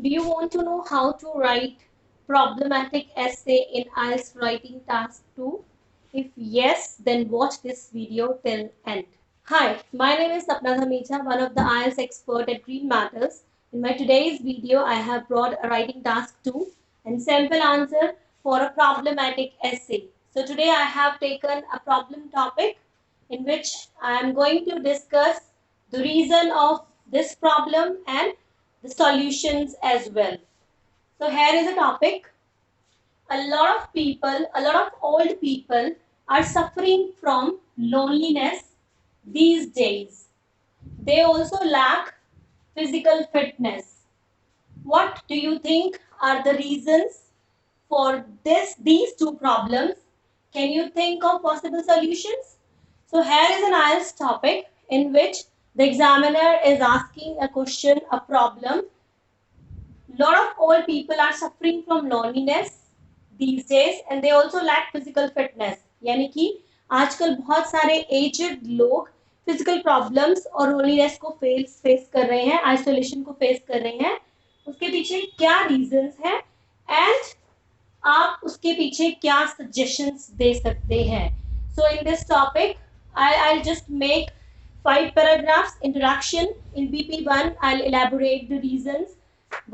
Do you want to know how to write problematic essay in IELTS writing task 2? If yes, then watch this video till end. Hi, my name is Sapna Dhamecha, one of the IELTS expert at Green Matters. In my today's video, I have brought a writing task 2 and sample answer for a problematic essay. So today I have taken a problem topic in which I am going to discuss the reason of this problem and the solutions as well. So here is a topic. A lot of old people are suffering from loneliness these days. They also lack physical fitness. What do you think are the reasons for these two problems? Can you think of possible solutions? So here is an IELTS topic in which the examiner is asking a question, a problem. Lot of old people are suffering from loneliness these days and they also lack physical fitness. यानी कि आजकल बहुत सारे aged लोग physical problems और loneliness को face कर रहे हैं, आइसोलेशन को फेस कर रहे हैं. उसके पीछे क्या रीजंस हैं एंड आप उसके पीछे क्या सजेशंस दे सकते हैं. So in this topic I'll just make 5 paragraphs introduction. In BP1 I'll elaborate the reasons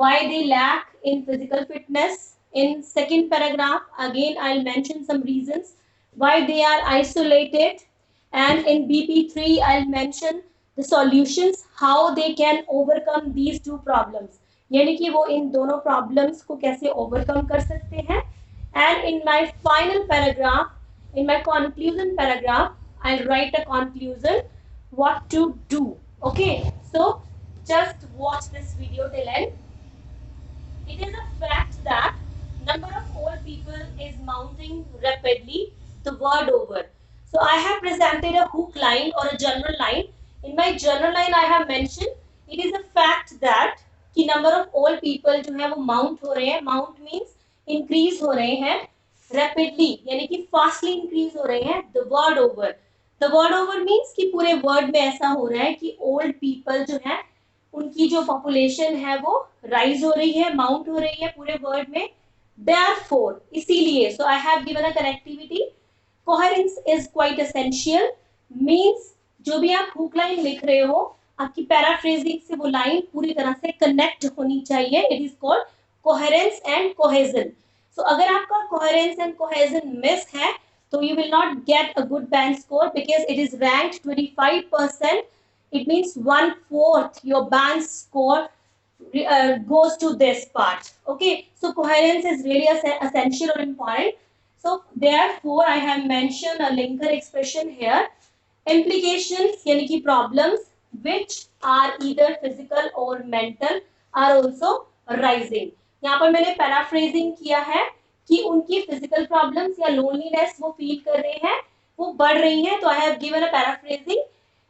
why they lack in physical fitness. In second paragraph again I'll mention some reasons why they are isolated, and in BP3 I'll mention the solutions how they can overcome these two problems, यानी कि वो इन दोनों problems को कैसे overcome कर सकते हैं. And in my final paragraph, in my conclusion paragraph, I'll write a conclusion what to do. Okay, so just watch this video till end. It is a fact that number of old people is mounting rapidly the world over. So I have presented a hook line or a general line. In my general line I have mentioned it is a fact that कि number of old people जो है वो mount हो रहे हैं. Mount means increase हो रहे हैं rapidly, यानी कि fastly increase हो रहे हैं the world over. The world over means कि पूरे world में ऐसा हो रहा है कि old people जो है उनकी जो पॉपुलेशन है वो राइज हो रही है, माउंट हो रही है पूरे वर्ल्ड में. देयरफॉर, इसीलिए, so I have given a connectivity. Coherence is quite essential means जो भी आप हुक लाइन लिख रहे हो आपकी पैराफ्रेजिंग से वो लाइन पूरी तरह से कनेक्ट होनी चाहिए. It is called coherence and cohesion. So अगर आपका कोहेरेंस एंड कोहेजन मिस है तो you will not get a good band score because it is ranked 25%. It means 1/4 your band score goes to this part. Okay, so coherence is really essential or important. So therefore I have mentioned a linker expression here. Implications यानी कि problems which are either physical or mental are also rising. यहाँ पर मैंने paraphrasing किया है कि उनकी physical problems या लोनलीनेस वो फील कर रहे हैं वो बढ़ रही हैं. तो आई हैव गिवन अ पैराफ्रेजिंग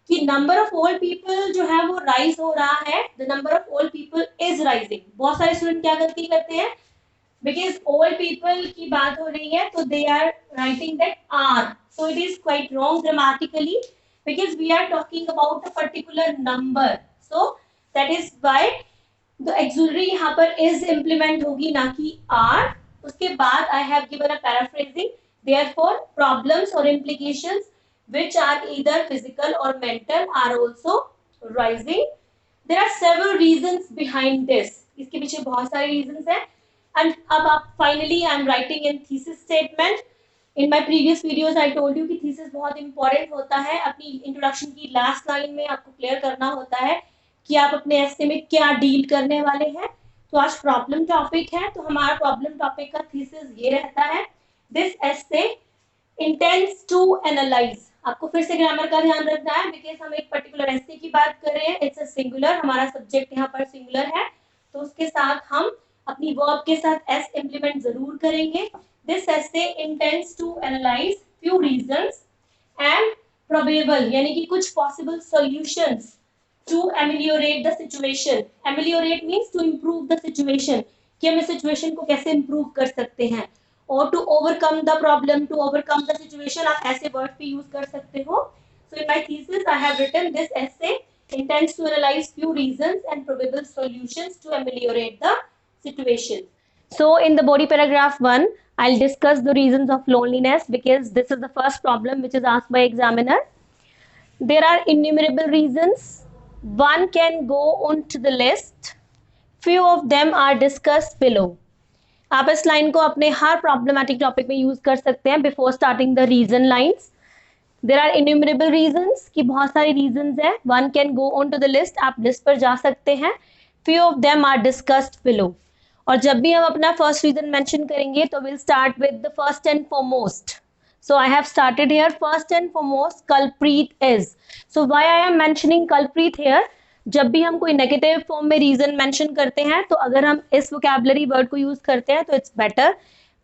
कि नंबर ऑफ ओल्ड पीपल जो है वो राइज हो रहा है. The number of old people is rising. बहुत सारे स्टूडेंट क्या गलती करते हैं, बिकॉज ओल्ड पीपल की बात हो रही है तो they are writing that are. So it is quite wrong grammatically because we are talking about a particular number. So that is why the auxiliary यहाँ पर is implement होगी ना कि are. उसके बाद I have given a paraphrasing. Therefore problems or implications which are either physical or mental are also rising. There are several reasons behind this. इसके पीछे बहुत सारे reasons हैं. And अब आप finally I am writing in thesis statement. In my previous videos I told you कि thesis बहुत important होता है. अपनी introduction की last line में आपको clear करना होता है कि आप अपने essay में क्या deal करने वाले हैं. तो आज प्रॉब्लम टॉपिक है तो हमारा प्रॉब्लम टॉपिक का थीसिस ये रहता है. This essay intends to analyse. आपको फिर से ग्रामर का ध्यान रखना है बिकॉज हम एक पर्टिकुलर एसे की बात कर रहे हैं. इट्स अ सिंगुलर, हमारा सब्जेक्ट यहाँ पर सिंगुलर है तो उसके साथ हम अपनी वर्ब के साथ एस इंप्लीमेंट जरूर करेंगे. This essay intends to analyse few reasons and probable यानी कि कुछ possible solutions to ameliorate the situation. Ameliorate means to improve the situation. कि हम इस situation को कैसे improve कर सकते हैं. और to overcome the problem, to overcome the situation आप ऐसे word भी use कर सकते हो. So in my thesis I have written this essay intends to analyze few reasons and probable solutions to ameliorate the situation. So in the body paragraph 1, I'll discuss the reasons of loneliness because this is the first problem which is asked by examiner. There are innumerable reasons. One can go on to the list. Few of them are discussed below. आप इस line को अपने हर problematic topic में use कर सकते हैं before starting the reason lines. There are innumerable reasons कि बहुत सारे रीजंस हैं. One can go on to the list. आप लिस्ट पर जा सकते हैं. Few of them are discussed below. और जब भी हम अपना फर्स्ट रीजन मेंशन करेंगे तो will start with the first and foremost. So I have started here. First and foremost, culprit is. So why I am mentioning culprit here? जब भी हम कोई नेगेटिव फॉर्म में रीजन मेंशन करते हैं तो अगर हम इस वोकैबुलरी वर्ड को यूज करते हैं तो it's better.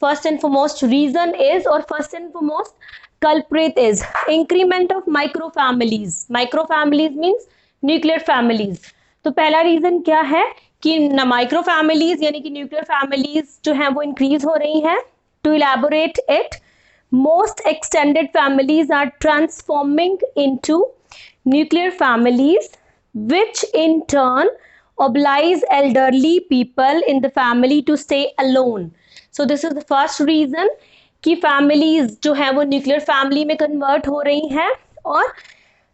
First and foremost reason is और first and foremost culprit is. Increment of micro families. Micro families means nuclear families. तो पहला रीजन क्या है कि माइक्रो फैमिलीज यानी कि न्यूक्लियर फैमिलीज जो है वो इंक्रीज हो रही हैं. To elaborate it, most extended families are transforming into nuclear families, which in turn oblige elderly people in the family to stay alone. So this is the first reason कि families जो है वो nuclear family में convert हो रही हैं और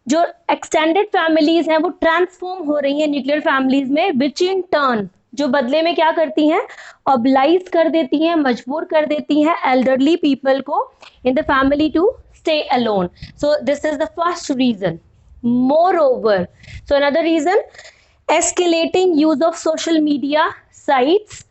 जो extended families हैं वो transform हो रही हैं nuclear families में, which in turn जो बदले में क्या करती हैं, ऑब्लाइज कर देती हैं, मजबूर कर देती हैं एल्डरली पीपल को in the family to stay alone. So this is the first reason. Moreover, so another reason, escalating use of social media sites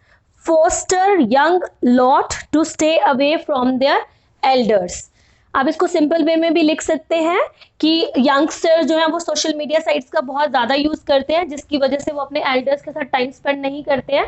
foster young lot to stay away from their elders. आप इसको simple way में भी लिख सकते हैं कि youngster जो है वो सोशल मीडिया साइट्स का बहुत ज़्यादा यूज़ करते हैं जिसकी वजह से वो अपने एल्डर्स के साथ टाइम स्पेंड नहीं करते हैं.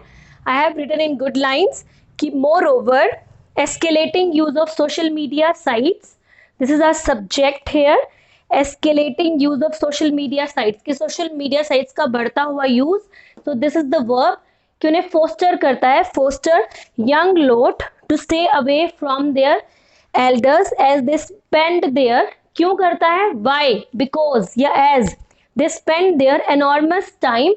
I have written in good lines कि moreover escalating use of social media sites, this is our subject here. Escalating use of social media sites, कि सोशल मीडिया साइट्स का बढ़ता हुआ यूज. तो this is the verb कि उन्हें foster करता है. Foster young lot to stay away from their elders as they spend their, क्यों करता है, why, because या as they spend their enormous time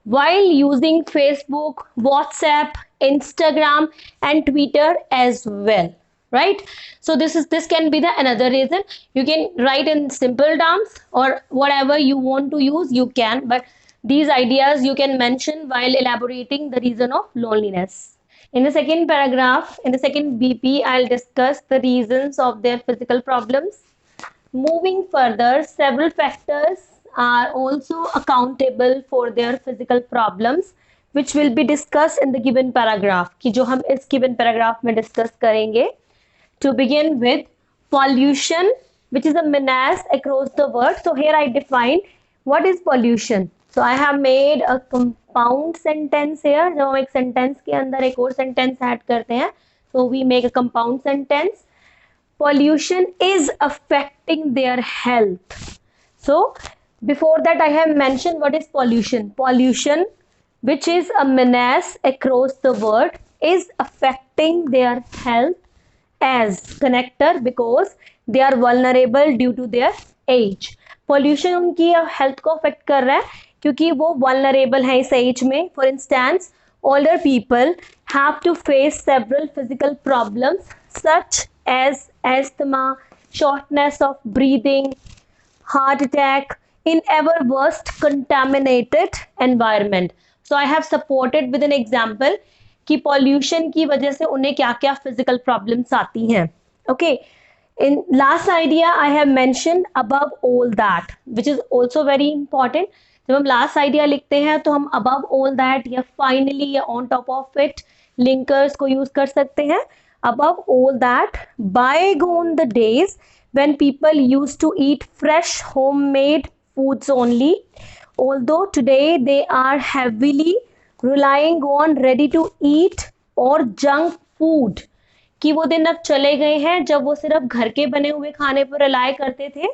while using Facebook, WhatsApp, Instagram and Twitter as well, right? So this can be the another reason. You can write in simple terms or whatever you want to use you can, but these ideas you can mention while elaborating the reason of loneliness. In the second paragraph, in the second BP, I'll discuss the reasons of their physical problems. Moving further, several factors are also accountable for their physical problems, which will be discussed in the given paragraph, कि जो हम इस given paragraph में discuss करेंगे. To begin with, pollution, which is a menace across the world. So here I define what is pollution. So I have made a compound sentence here. जब हम एक sentence के अंदर एक और sentence add करते हैं, so we make a compound sentence. Pollution is affecting their health. So before that I have mentioned what is pollution. Pollution, which is a menace across the world, is affecting their health as connector because they are vulnerable due to their age. Pollution उनकी health को affect कर रहा है क्योंकि वो vulnerable है इस as में. For instance, older people have to face several physical problems such as asthma, shortness of breathing, heart attack in ever worse contaminated environment. So I have supported with an example कि pollution की वजह से उन्हें क्या क्या physical problems आती हैं. Okay. In last idea I have mentioned above all that, which is also very important. जब हम last idea लिखते हैं तो हम above all that या finally या on top of it linkers को use कर सकते हैं. Above all that, bygone the days when people used to eat fresh homemade foods only, although today they are heavily relying on ready to eat or junk food. कि वो दिन अब चले गए हैं जब वो सिर्फ घर के बने हुए खाने पर रिलाय करते थे.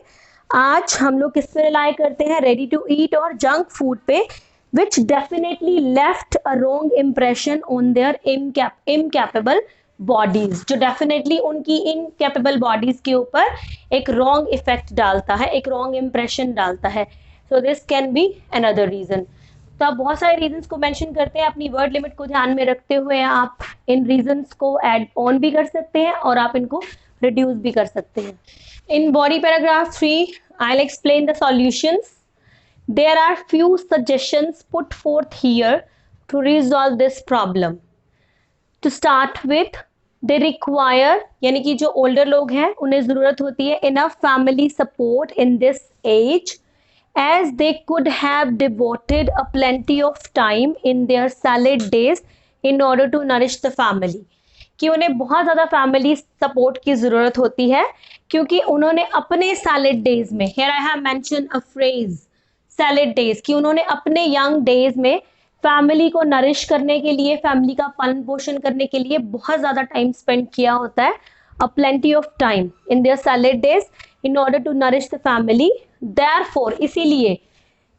आज हम लोग किस पे रिलाय करते हैं, रेडी टू ईट और जंक फूड पे, विच definitely left a wrong impression on their incapable bodies, जो डेफिनेटली उनकी इनकैपेबल बॉडीज के ऊपर एक रॉन्ग इफेक्ट डालता है, एक रॉन्ग इम्प्रेशन डालता है. So this can be another reason. तो आप बहुत सारे रीजंस को मेंशन करते हैं, अपनी वर्ड लिमिट को ध्यान में रखते हुए आप इन रीजंस को ऐड ऑन भी कर सकते हैं और आप इनको रिड्यूस भी कर सकते हैं. In body paragraph 3 I'll explain the solutions. There are few suggestions put forth here to resolve this problem. To start with, they require, यानी कि जो older लोग हैं उन्हें ज़रूरत होती है enough family support in this age, as they could have devoted a plenty of time in their salad days in order to nourish the family. कि उन्हें बहुत ज़्यादा फैमिली सपोर्ट की ज़रूरत होती है क्योंकि उन्होंने अपने सैलेड डेज में, here I have mentioned a phrase, salad days, कि उन्होंने अपने यंग डेज में फैमिली को नरिश करने के लिए, फैमिली का पालन पोषण करने के लिए बहुत ज़्यादा टाइम स्पेंड किया होता है. A plenty of time in their salad days in order to nourish the family. Therefore, इसीलिए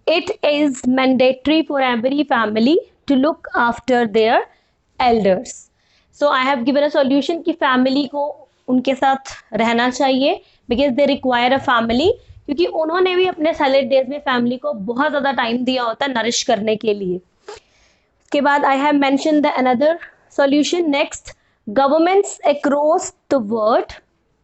it is mandatory for every family to look after their elders. So I have given a solution कि family को उनके साथ रहना चाहिए because they require a family, क्योंकि उन्होंने भी अपने सैलेड डेज में फैमिली को बहुत ज़्यादा टाइम दिया होता है नरिश करने के लिए. उसके बाद I have mentioned the another solution. Next, governments across the world,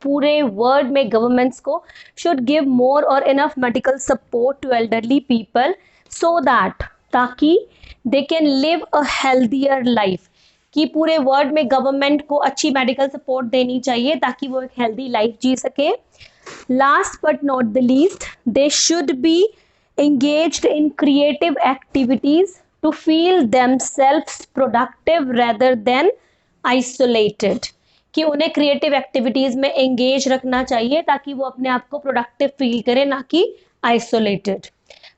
पूरे वर्ल्ड में गवर्नमेंट्स को शुड गिव मोर और enough medical support to elderly people so that, ताकि they can live a healthier life, कि पूरे वर्ल्ड में government को अच्छी मेडिकल सपोर्ट देनी चाहिए ताकि वो एक हेल्दी लाइफ जी सके. Last but not the least, they should be engaged in creative activities to feel themselves productive rather than isolated, कि उन्हें क्रिएटिव एक्टिविटीज में एंगेज रखना चाहिए ताकि वो अपने आप को प्रोडक्टिव फील करें, ना कि isolated.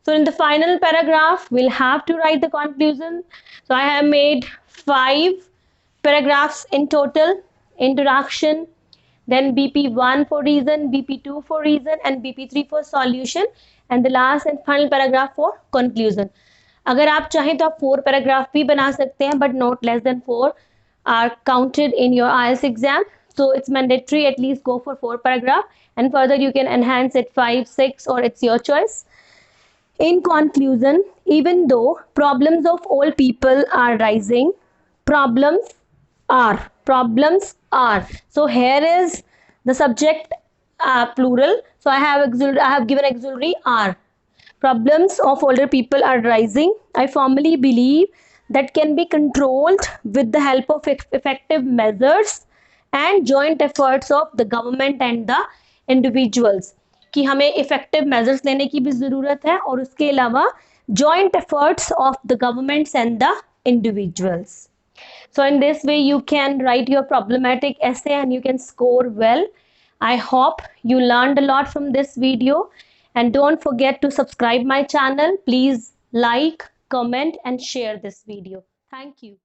So in the final paragraph we'll have to write the conclusion. So I have made 5 paragraphs in total. Introduction, then BP1 for reason, BP2 for reason and BP3 for solution, and the last and final paragraph for conclusion. अगर आप चाहें तो आप 4 paragraph भी बना सकते हैं, but not less than 4 are counted in your IELTS exam. So it's mandatory at least go for 4 paragraph, and further you can enhance it 5, 6, or it's your choice. In conclusion, even though problems of all people are rising, problems are. So here is the subject plural. So I have given auxiliary are. Problems of older people are rising. I firmly believe that can be controlled with the help of effective measures and joint efforts of the government and the individuals, कि हमें effective measures लेने की भी ज़रूरत है और उसके अलावा joint efforts of the governments and the individuals. So in this way you can write your problematic essay and you can score well. I hope you learned a lot from this video, and don't forget to subscribe my channel. Please like, comment and share this video. Thank you.